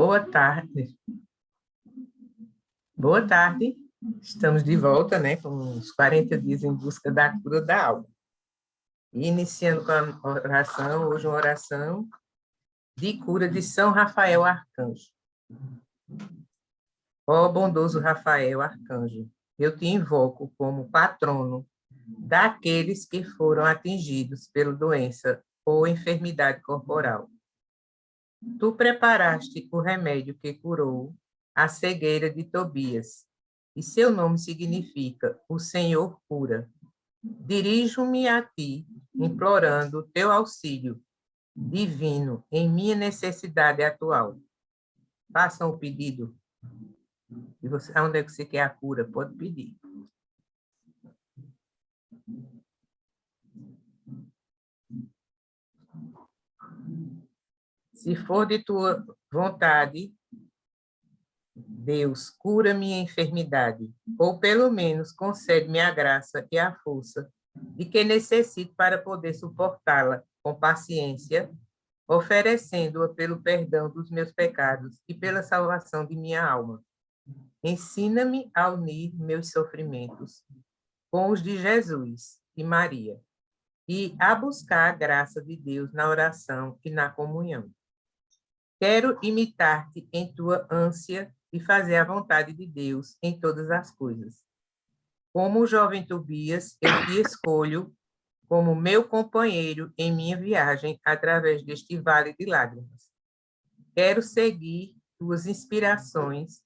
Boa tarde. Boa tarde. Estamos de volta, né, com uns 40 dias em busca da cura da alma. E iniciando com a oração, hoje uma oração de cura de São Rafael Arcanjo. Ó bondoso Rafael Arcanjo, eu te invoco como patrono daqueles que foram atingidos pela doença ou enfermidade corporal. Tu preparaste o remédio que curou a cegueira de Tobias, e seu nome significa o Senhor cura. Dirijo-me a ti, implorando teu auxílio divino em minha necessidade atual. Façam o pedido. E você, onde é que você quer a cura? Pode pedir. Se for de tua vontade, Deus, cura minha enfermidade, ou pelo menos concede-me a graça e a força de que necessito para poder suportá-la com paciência, oferecendo-a pelo perdão dos meus pecados e pela salvação de minha alma. Ensina-me a unir meus sofrimentos com os de Jesus e Maria, e a buscar a graça de Deus na oração e na comunhão. Quero imitar-te em tua ânsia e fazer a vontade de Deus em todas as coisas. Como o jovem Tobias, eu te escolho como meu companheiro em minha viagem através deste vale de lágrimas. Quero seguir tuas inspirações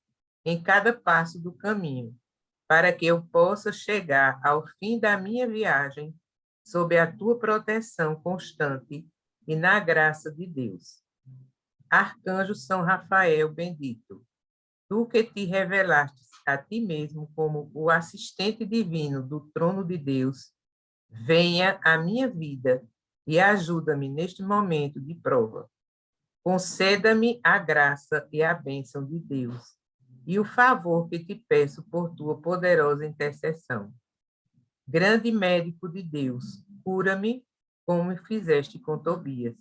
em cada passo do caminho, para que eu possa chegar ao fim da minha viagem sob a tua proteção constante e na graça de Deus. Arcanjo São Rafael bendito, tu que te revelaste a ti mesmo como o assistente divino do trono de Deus, venha à minha vida e ajuda-me neste momento de prova. Conceda-me a graça e a bênção de Deus e o favor que te peço por tua poderosa intercessão. Grande médico de Deus, cura-me como fizeste com Tobias,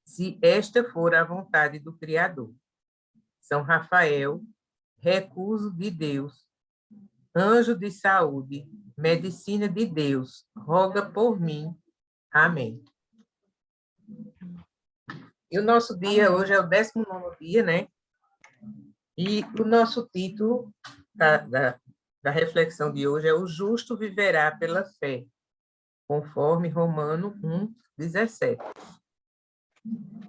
se esta for a vontade do Criador. São Rafael, recuso de Deus, anjo de saúde, medicina de Deus, roga por mim. Amém. E o nosso dia hoje é o 19º dia, né? E o nosso título da reflexão de hoje é O Justo Viverá pela Fé, conforme Romano 1:17.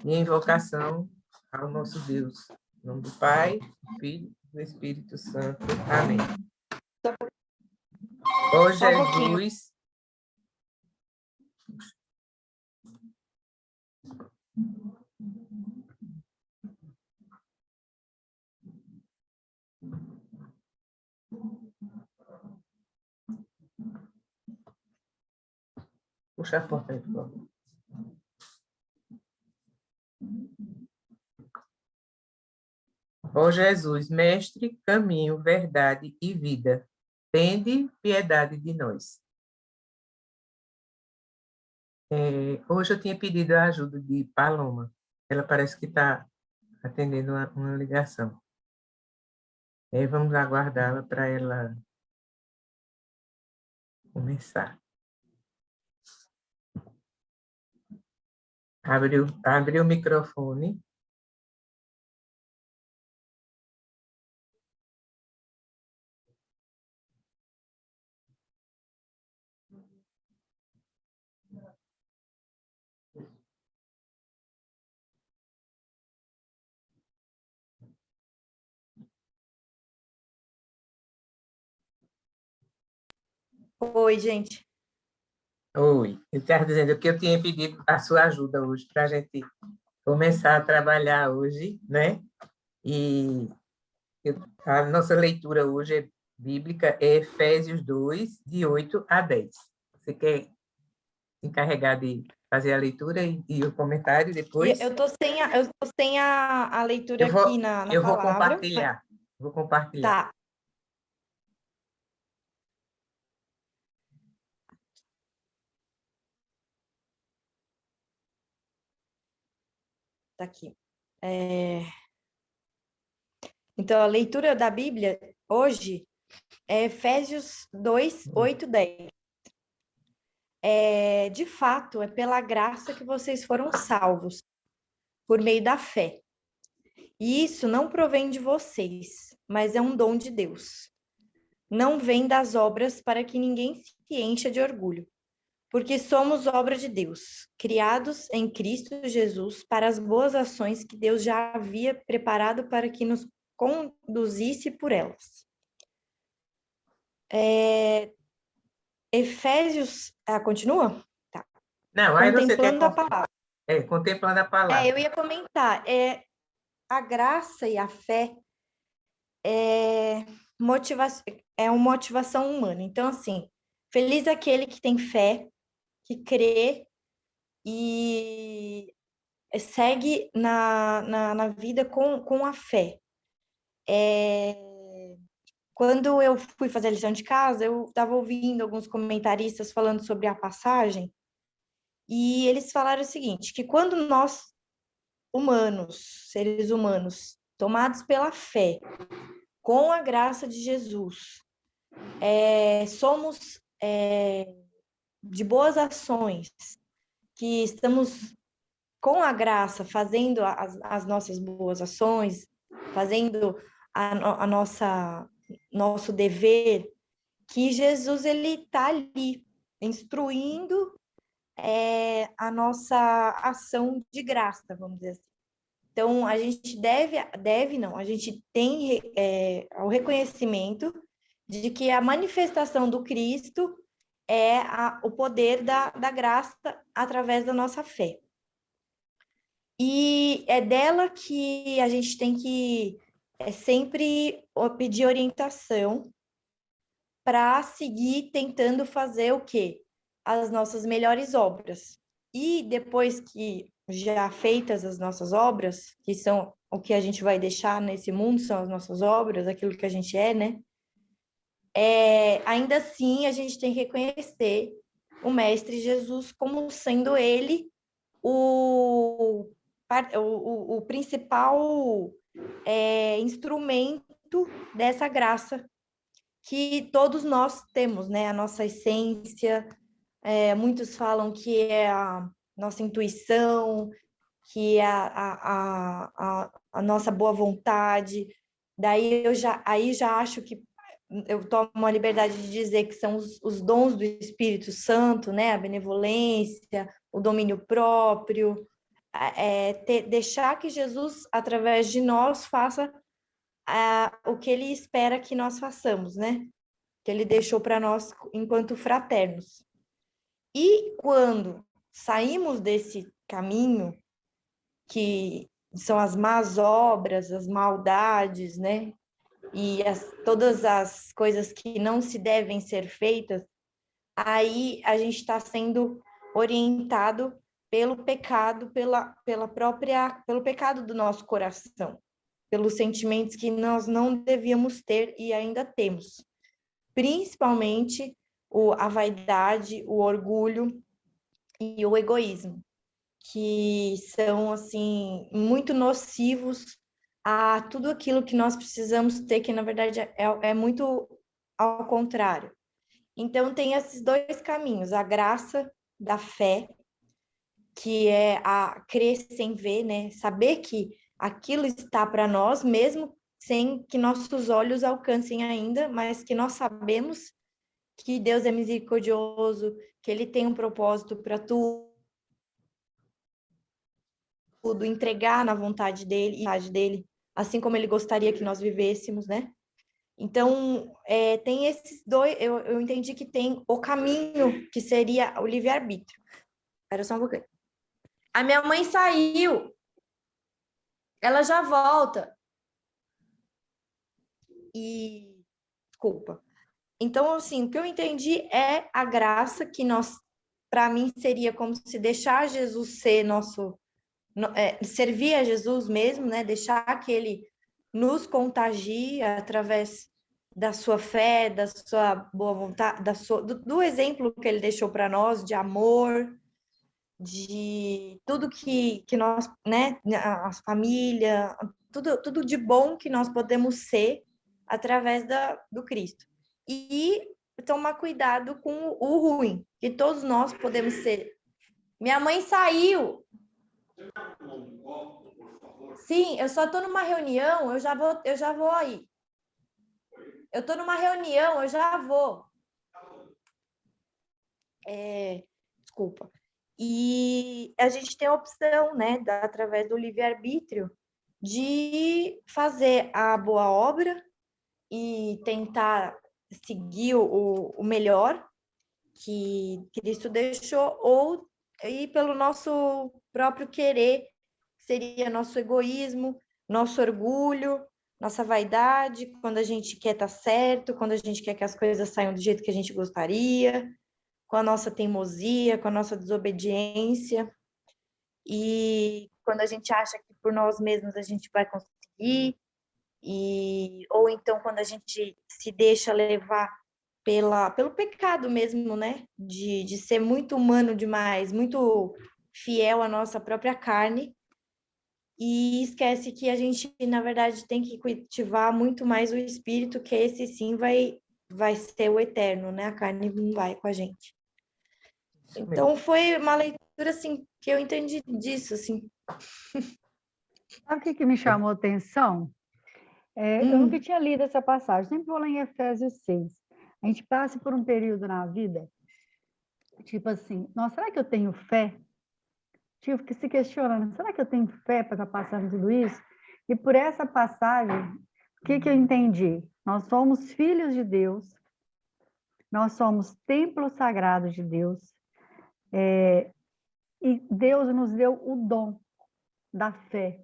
E a invocação ao nosso Deus. Em nome do Pai, do Filho e do Espírito Santo. Amém. Ó Jesus. Puxa a porta aí, por favor. Ó Jesus, mestre, caminho, verdade e vida, tende piedade de nós. Hoje eu tinha pedido a ajuda de Paloma. Ela parece que está atendendo uma ligação. Vamos aguardá-la para ela começar. Abre o microfone. Oi, gente. Oi, eu estava dizendo que eu tinha pedido a sua ajuda hoje para a gente começar a trabalhar hoje, né? E a nossa leitura hoje bíblica é Efésios 2, de 8 a 10. Você quer se encarregar de fazer a leitura e o comentário depois? Eu tô sem a leitura aqui na eu vou palavra. compartilhar. Vou compartilhar. Tá. Tá aqui. Então, a leitura da Bíblia hoje é Efésios 2, 8, 10. De fato, é pela graça que vocês foram salvos, por meio da fé. E isso não provém de vocês, mas é um dom de Deus. Não vem das obras para que ninguém se encha de orgulho, porque somos obra de Deus, criados em Cristo Jesus para as boas ações que Deus já havia preparado para que nos conduzisse por elas. Efésios, continua? Tá. Não, aí você quer... Contemplando a palavra. Contemplando a palavra. Eu ia comentar, a graça e a fé é uma motivação humana. Então, assim, feliz aquele que tem fé, que crê e segue na vida com a fé. Quando eu fui fazer a lição de casa, eu estava ouvindo alguns comentaristas falando sobre a passagem, e eles falaram o seguinte, que quando nós, seres humanos, tomados pela fé, com a graça de Jesus, somos de boas ações, que estamos com a graça fazendo as nossas boas ações, fazendo a nosso dever, que Jesus ele está ali instruindo a nossa ação de graça, vamos dizer assim. Então, a gente a gente tem o reconhecimento de que a manifestação do Cristo é o poder da graça através da nossa fé. E é dela que a gente tem que sempre pedir orientação para seguir tentando fazer o quê? As nossas melhores obras. E depois que já feitas as nossas obras, que são o que a gente vai deixar nesse mundo, são as nossas obras, aquilo que a gente é, né? Ainda assim, a gente tem que reconhecer o Mestre Jesus como sendo ele o principal instrumento dessa graça que todos nós temos, né? A nossa essência, muitos falam que é a nossa intuição, que é a nossa boa vontade. Daí aí já acho que eu tomo a liberdade de dizer que são os dons do Espírito Santo, né? A benevolência, o domínio próprio, deixar que Jesus, através de nós, faça o que ele espera que nós façamos, né? Que ele deixou para nós enquanto fraternos. E quando saímos desse caminho, que são as más obras, as maldades, né? E todas as coisas que não se devem ser feitas, aí a gente está sendo orientado pelo pecado, pelo pecado do nosso coração, pelos sentimentos que nós não devíamos ter e ainda temos, principalmente a vaidade, o orgulho e o egoísmo, que são assim muito nocivos a tudo aquilo que nós precisamos ter, que na verdade é muito ao contrário. Então tem esses dois caminhos, a graça da fé, que é a crer sem ver, né? Saber que aquilo está para nós, mesmo sem que nossos olhos alcancem ainda, mas que nós sabemos que Deus é misericordioso, que Ele tem um propósito para tudo, entregar na vontade dele, assim como Ele gostaria que nós vivêssemos, né? Então, tem esses dois, eu entendi que tem o caminho, que seria o livre-arbítrio. Espera só um pouquinho. A minha mãe saiu, ela já volta. Desculpa. Então, assim, o que eu entendi é a graça que para mim, seria como se deixar Jesus ser servir a Jesus mesmo, né? Deixar que ele nos contagie através da sua fé, da sua boa vontade, do exemplo que ele deixou para nós de amor, de tudo que nós, né, a família, tudo de bom que nós podemos ser através do Cristo. E tomar cuidado com o ruim, que todos nós podemos ser. Minha mãe saiu. Sim, eu só estou numa reunião, eu já vou aí. Eu estou numa reunião, eu já vou. Desculpa. E a gente tem a opção, né, através do livre-arbítrio, de fazer a boa obra e tentar seguir o melhor que Cristo deixou, ou ir pelo nosso próprio querer, seria nosso egoísmo, nosso orgulho, nossa vaidade, quando a gente quer estar certo, quando a gente quer que as coisas saiam do jeito que a gente gostaria, com a nossa teimosia, com a nossa desobediência, e quando a gente acha que por nós mesmos a gente vai conseguir, ou então quando a gente se deixa levar pelo pecado mesmo, né? De ser muito humano demais, muito fiel à nossa própria carne, e esquece que a gente, na verdade, tem que cultivar muito mais o espírito, que esse sim vai ser o eterno, né? A carne não vai com a gente. Então, foi uma leitura, assim, que eu entendi disso, assim. Sabe o que me chamou a atenção? Eu nunca tinha lido essa passagem, sempre vou lá em Efésios 6. A gente passa por um período na vida, tipo assim, nossa, será que eu tenho fé? Tipo, que se questionando, será que eu tenho fé para estar passando tudo isso? E por essa passagem, o que eu entendi? Nós somos filhos de Deus, nós somos templo sagrado de Deus, e Deus nos deu o dom da fé.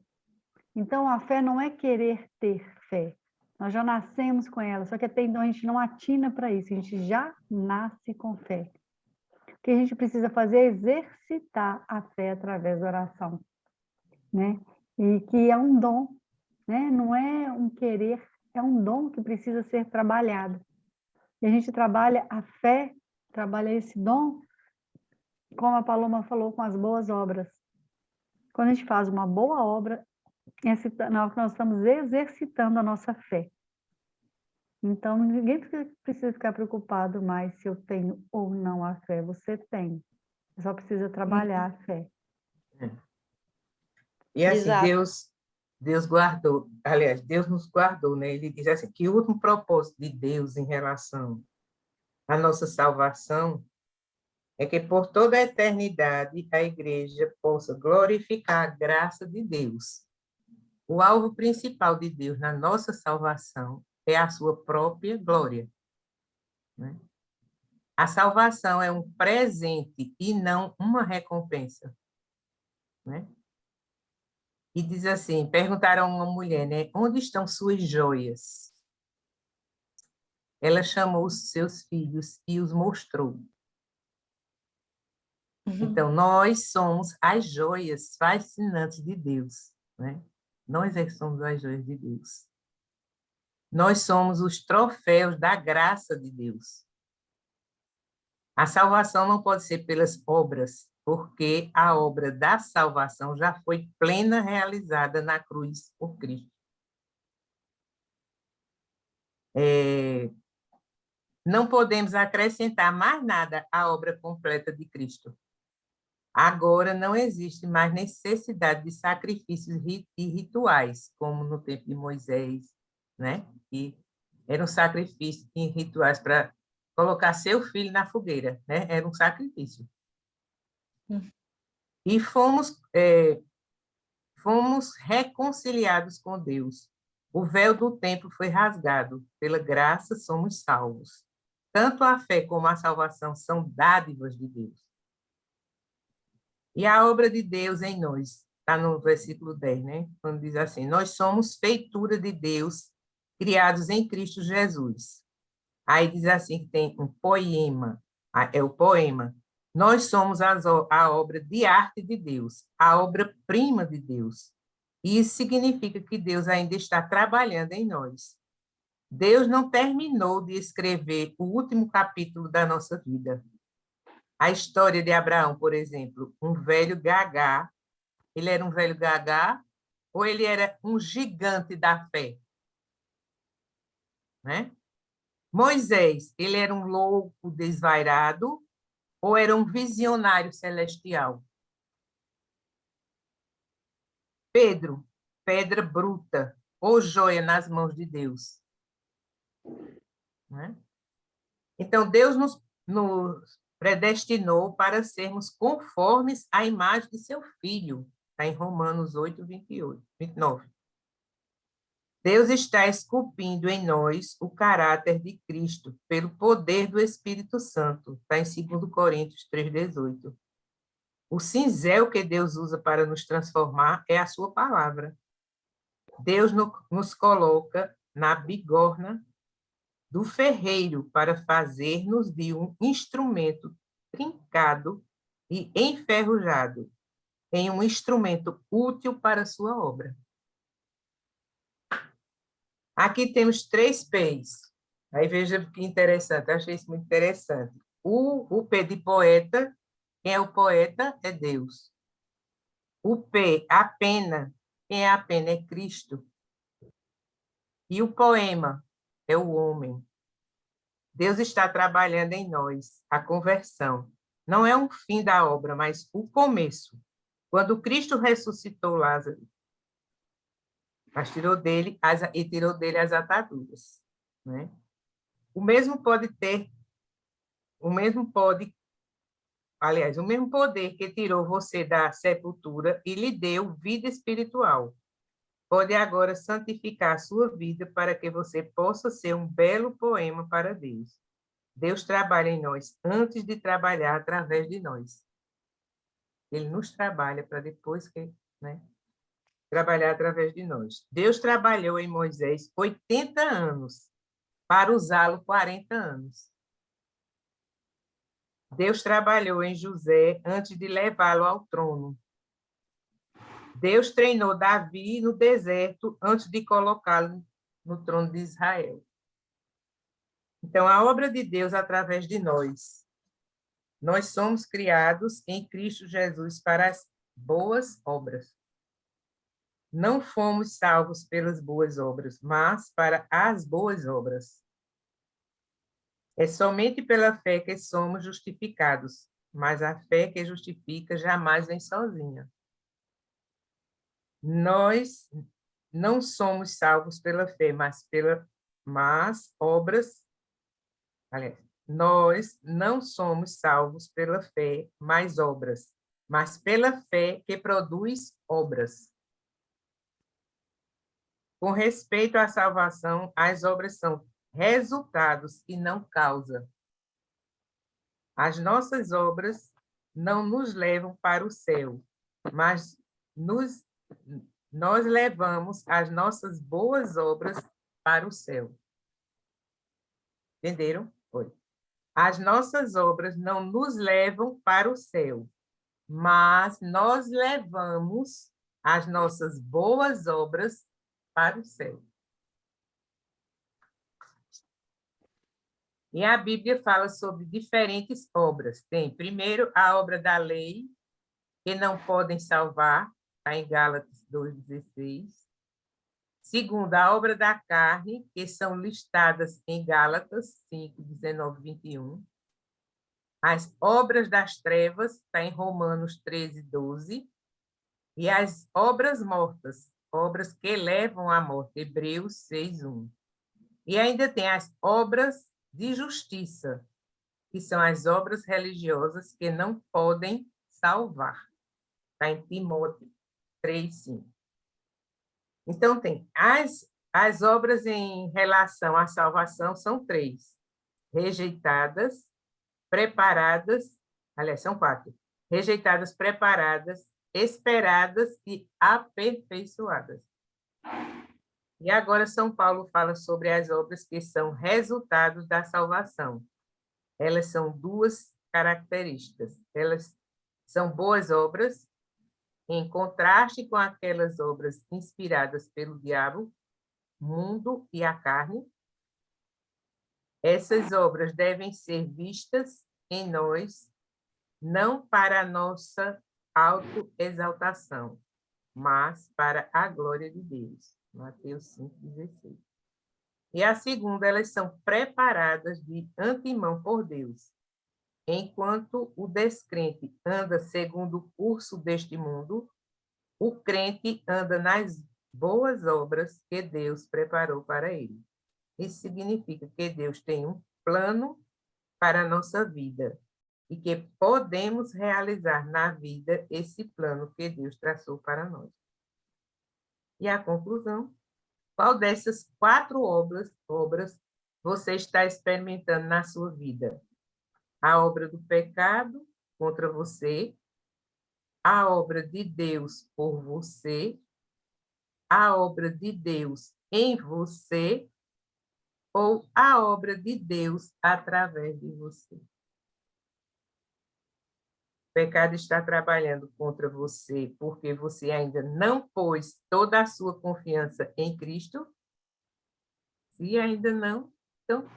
Então, a fé não é querer ter fé. Nós já nascemos com ela, só que até então a gente não atina para isso, a gente já nasce com fé. O que a gente precisa fazer é exercitar a fé através da oração, né? E que é um dom, né? Não é um querer, é um dom que precisa ser trabalhado. E a gente trabalha a fé, trabalha esse dom, como a Paloma falou, com as boas obras. Quando a gente faz uma boa obra, nós estamos exercitando a nossa fé. Então, ninguém precisa ficar preocupado mais se eu tenho ou não a fé. Você tem. Você só precisa trabalhar a fé. E assim, Exato. Deus guardou, aliás, Deus nos guardou, né? Ele diz assim, que o último propósito de Deus em relação à nossa salvação é que por toda a eternidade a igreja possa glorificar a graça de Deus. O alvo principal de Deus na nossa salvação é a sua própria glória, né? A salvação é um presente e não uma recompensa, né? E diz assim, perguntaram a uma mulher, né? Onde estão suas joias? Ela chamou os seus filhos e os mostrou. Então, nós somos as joias fascinantes de Deus, né? Nós é que somos as joias de Deus. Nós somos os troféus da graça de Deus. A salvação não pode ser pelas obras, porque a obra da salvação já foi plena realizada na cruz por Cristo. Não podemos acrescentar mais nada à obra completa de Cristo. Agora não existe mais necessidade de sacrifícios e rituais, como no tempo de Moisés, né? Que eram sacrifícios e rituais para colocar seu filho na fogueira, né? Era um sacrifício. E fomos reconciliados com Deus. O véu do templo foi rasgado. Pela graça somos salvos. Tanto a fé como a salvação são dádivas de Deus. E a obra de Deus em nós, está no versículo 10, né? Quando diz assim, nós somos feitura de Deus, criados em Cristo Jesus. Aí diz assim que tem um poema, é o poema. Nós somos a obra de arte de Deus, a obra-prima de Deus. E isso significa que Deus ainda está trabalhando em nós. Deus não terminou de escrever o último capítulo da nossa vida. A história de Abraão, por exemplo, um velho gagá. Ele era um velho gagá ou ele era um gigante da fé? Né? Moisés, ele era um louco desvairado ou era um visionário celestial? Pedro, pedra bruta ou joia nas mãos de Deus? Né? Então, Deus nos predestinou para sermos conformes à imagem de seu Filho. Está em Romanos 8, 29. Deus está esculpindo em nós o caráter de Cristo pelo poder do Espírito Santo. Está em 2 Coríntios 3,18. O cinzel que Deus usa para nos transformar é a sua palavra. Deus nos coloca na bigorna do ferreiro para fazer-nos de um instrumento trincado e enferrujado, em um instrumento útil para a sua obra. Aqui temos 3 P's. Aí veja que interessante, eu achei isso muito interessante. O P de poeta, quem é o poeta é Deus. O P, a pena, quem é a pena é Cristo. E o poema é o homem. Deus está trabalhando em nós a conversão. Não é um fim da obra, mas o começo. Quando Cristo ressuscitou Lázaro, mas tirou dele as ataduras, né? O mesmo poder que tirou você da sepultura e lhe deu vida espiritual, pode agora santificar a sua vida para que você possa ser um belo poema para Deus. Deus trabalha em nós antes de trabalhar através de nós. Ele nos trabalha para depois trabalhar através de nós. Deus trabalhou em Moisés 80 anos para usá-lo 40 anos. Deus trabalhou em José antes de levá-lo ao trono. Deus treinou Davi no deserto antes de colocá-lo no trono de Israel. Então, a obra de Deus através de nós. Nós somos criados em Cristo Jesus para as boas obras. Não fomos salvos pelas boas obras, mas para as boas obras. É somente pela fé que somos justificados, mas a fé que justifica jamais vem sozinha. Nós não somos salvos pela fé, mas obras. Aliás, nós não somos salvos pela fé, mais obras, mas pela fé que produz obras. Com respeito à salvação, as obras são resultados e não causa. As nossas obras não nos levam para o céu, mas nós levamos as nossas boas obras para o céu. Entenderam? Foi. As nossas obras não nos levam para o céu, mas nós levamos as nossas boas obras para o céu. E a Bíblia fala sobre diferentes obras. Tem, primeiro, a obra da lei, que não podem salvar, está em Gálatas 2,16. Segundo, a obra da carne, que são listadas em Gálatas 5, 19, 21. As obras das trevas, está em Romanos 13, 12. E as obras mortas, obras que levam à morte, Hebreus 6, 1. E ainda tem as obras de justiça, que são as obras religiosas que não podem salvar. Está em Timóteo 3, 5. Então, tem as obras em relação à salvação são 3. Rejeitadas, preparadas, aliás, são 4. Rejeitadas, preparadas, esperadas e aperfeiçoadas. E agora São Paulo fala sobre as obras que são resultados da salvação. Elas são 2 características. Elas são boas obras, em contraste com aquelas obras inspiradas pelo diabo, mundo e a carne. Essas obras devem ser vistas em nós não para a nossa autoexaltação, mas para a glória de Deus. Mateus 5,16. E a segunda, elas são preparadas de antemão por Deus. Enquanto o descrente anda segundo o curso deste mundo, o crente anda nas boas obras que Deus preparou para ele. Isso significa que Deus tem um plano para a nossa vida e que podemos realizar na vida esse plano que Deus traçou para nós. E a conclusão? Qual dessas 4 obras você está experimentando na sua vida? A obra do pecado contra você, a obra de Deus por você, a obra de Deus em você ou a obra de Deus através de você? O pecado está trabalhando contra você porque você ainda não pôs toda a sua confiança em Cristo? Se ainda não, então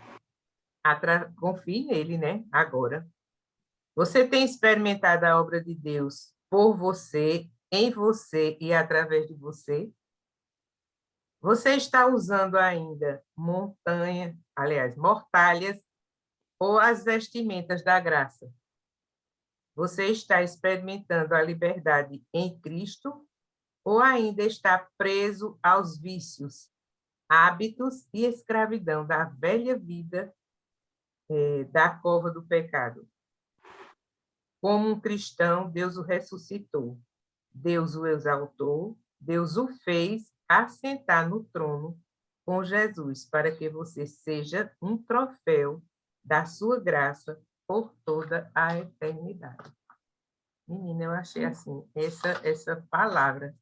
confie nele, né? Agora. Você tem experimentado a obra de Deus por você, em você e através de você? Você está usando ainda mortalhas ou as vestimentas da graça? Você está experimentando a liberdade em Cristo ou ainda está preso aos vícios, hábitos e escravidão da velha vida da cova do pecado? Como um cristão, Deus o ressuscitou, Deus o exaltou, Deus o fez assentar no trono com Jesus, para que você seja um troféu da sua graça por toda a eternidade. Menina, eu achei assim, essa palavra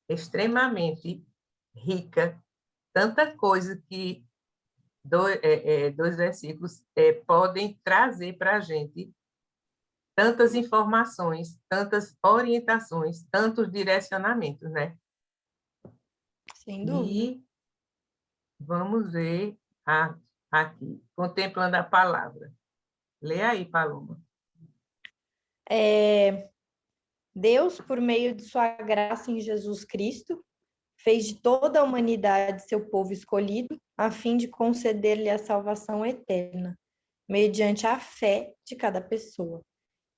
extremamente rica, tanta coisa que dois versículos podem trazer para a gente, tantas informações, tantas orientações, tantos direcionamentos, né? Sem dúvida. E vamos ver aqui, contemplando a palavra. Lê aí, Paloma. Deus, por meio de sua graça em Jesus Cristo, fez de toda a humanidade seu povo escolhido, a fim de conceder-lhe a salvação eterna, mediante a fé de cada pessoa.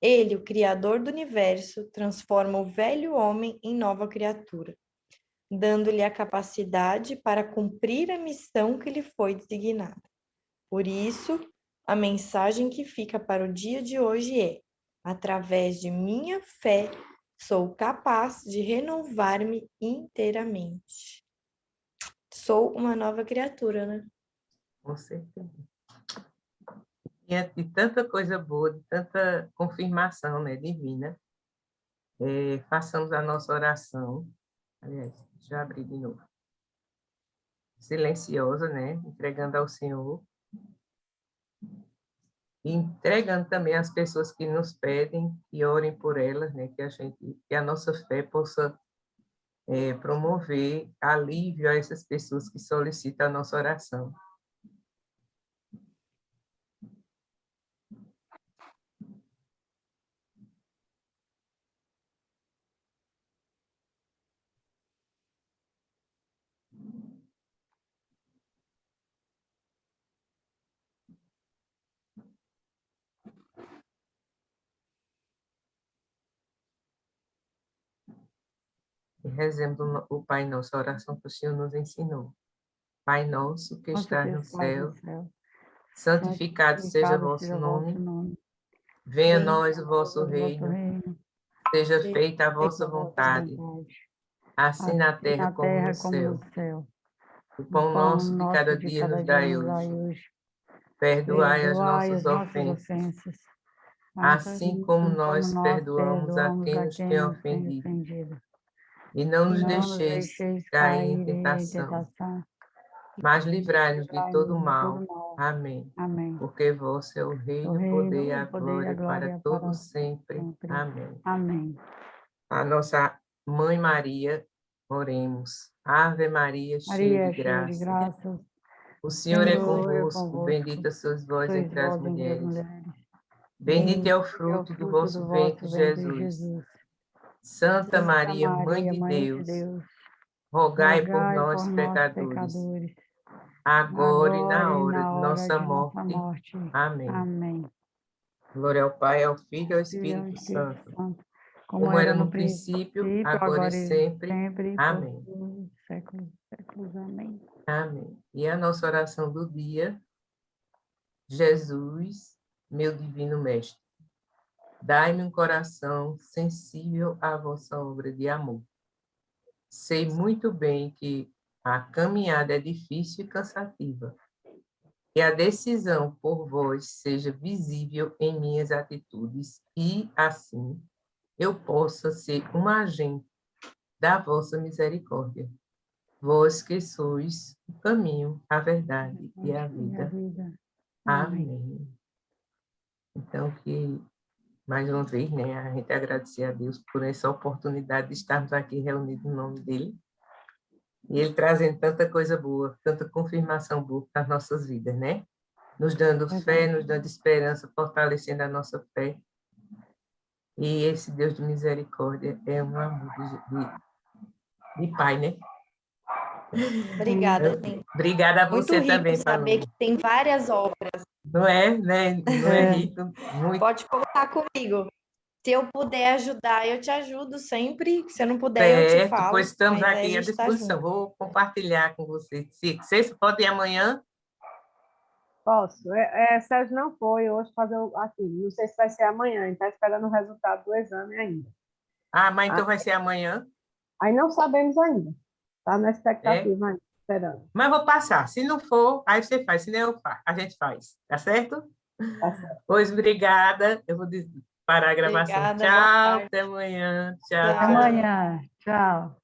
Ele, o Criador do universo, transforma o velho homem em nova criatura, dando-lhe a capacidade para cumprir a missão que lhe foi designada. Por isso, a mensagem que fica para o dia de hoje é: através de minha fé, sou capaz de renovar-me inteiramente. Sou uma nova criatura, né? Com certeza. De tanta coisa boa, de tanta confirmação, né, divina, façamos a nossa oração. Aliás, deixa eu abrir de novo. Silenciosa, né, entregando ao Senhor. E entregando também às pessoas que nos pedem e orem por elas, né, que a nossa fé possa promover alívio a essas pessoas que solicitam a nossa oração. E rezemos o Pai Nosso, a oração que o Senhor nos ensinou. Pai nosso que estás no céu, santificado seja o vosso nome. Venha a nós o vosso reino. Seja feita a vossa vontade, assim na terra como no céu. O pão nosso de cada dia nos dai hoje. Perdoai as nossas ofensas, assim como nós perdoamos a quem nos tem ofendido. E não nos deixeis cair em tentação, mas livrai-nos de todo mal. Amém. Porque vosso é o reino, o poder e a glória para todos sempre. Amém. A nossa Mãe Maria, oremos. Ave Maria, cheia de graça. O Senhor é convosco, bendita sois vós entre as mulheres. Bendito é o fruto do vosso ventre, Jesus. Santa Maria, Mãe de Deus, rogai por nós, pecadores, agora e na hora de nossa morte. Amém. Amém. Glória ao Pai, ao Filho e ao Espírito Santo, como era no princípio, agora e sempre. Amém. Séculos, séculos. Amém. Amém. E a nossa oração do dia: Jesus, meu divino mestre, dai-me um coração sensível à vossa obra de amor. Sei muito bem que a caminhada é difícil e cansativa, que a decisão por vós seja visível em minhas atitudes e, assim, eu possa ser um agente da vossa misericórdia. Vós que sois o caminho, a verdade e a vida. Amém. Então, que, mais uma vez, né, a gente agradecer a Deus por essa oportunidade de estarmos aqui reunidos no nome dEle, e Ele trazendo tanta coisa boa, tanta confirmação boa para as nossas vidas, né? Nos dando fé, nos dando esperança, fortalecendo a nossa fé. E esse Deus de misericórdia é um amor de Pai, né? Obrigada, gente. Obrigada a Muito você rico também, saber Paloma. que tem várias obras. Não é, né? Não é rico? Muito. Pode contar comigo. Se eu puder ajudar, eu te ajudo sempre. Se eu não puder, eu te falo. Pois estamos mas aí aqui a à gente tá disposição. junto. Vou compartilhar com vocês. Vocês podem ir amanhã? Posso. Sérgio não foi hoje fazer aqui. Não sei se vai ser amanhã. Ele está esperando o resultado do exame ainda. Ah, mas então vai ser amanhã? Aí não sabemos ainda. Está na É? expectativa ainda, esperando. Mas vou passar. Se não for, aí você faz. Se não, eu faço. A gente faz. Tá certo? Tá certo. Pois, obrigada. Eu vou parar a gravação. Obrigada, boa Tchau, tarde. até amanhã. Tchau. Até amanhã. Tchau.